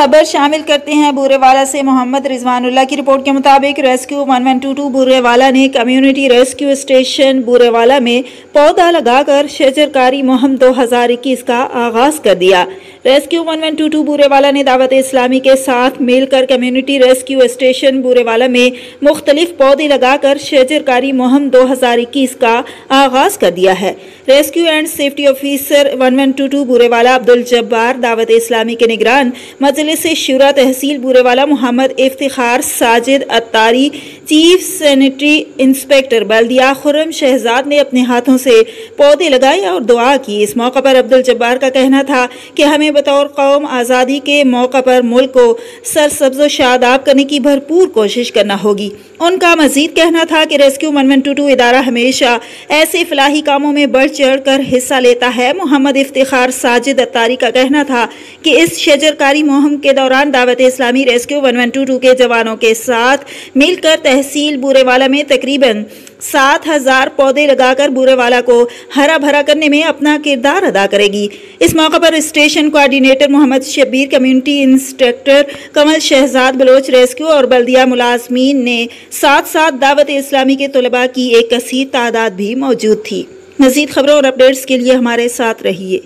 خبر شامل کرتے ہیں بورے والا سے۔ محمد رضوان اللہ کی رپورٹ کے مطابق ریسکیو 1122 بورے والا نے کمیونٹی ریسکیو اسٹیشن بورے والا میں پودا لگا کر شجرکاری مہم 2021 کا آغاز کر دیا۔ ریسکیو 1122 بورے والا نے دعوت اسلامی کے ساتھ مل کر کمیونٹی ریسکیو اسٹیشن بورے والا میں مختلف پودے لگا کر شجرکاری مہم 2021 کا آغاز کر دیا ہے۔ ریسکیو اینڈ سیفٹی آفیسر 1122 بورے والا عبدالجبار، دعوت اسلامی کے نگران مجلس شورا تحصیل بورے والا محمد افتخار ساجد اتاری، چیف سینیٹری انسپیکٹر بلدیہ خرم شہزاد نے اپنے ہاتھوں سے پودے لگائے اور دعا کی۔ اس موقع پر عبدالجبار کا کہنا تھا کہ ہمیں بطور قوم آزادی کے موقع پر ملک کو سرسبز و شاداب کرنے کی بھرپور کوشش کرنا ہوگی۔ ان کا مزید کہنا تھا کہ ریسکیو 1122 ادارہ ہمیشہ ایسے فلاحی کاموں میں بڑھ چڑھ کر حصہ لیتا ہے۔ محمد افتخار ساجد اتاری کا کہنا تھا کہ اس شجرکاری مہم کے دوران دعوت اسلامی ریسکیو 1122 کے جوانوں کے ساتھ مل کر تحصیل بورے والا میں تقریباً 7000 پودے لگا کر بورے والا کو ہرا بھرا کرنے میں اپنا کردار ادا کرے گی۔ اس موقع پر اسٹیشن کوآرڈینیٹر محمد شبیر، کمیونٹی انسٹرکٹر کمل شہزاد بلوچ ریسکیو اور بلدیہ ملازمین نے ساتھ ساتھ دعوت اسلامی کے طلباء کی ایک کثیر تعداد بھی موجود تھی۔ مزید خبروں اور اپڈیٹس کے لیے ہمارے ساتھ رہیے۔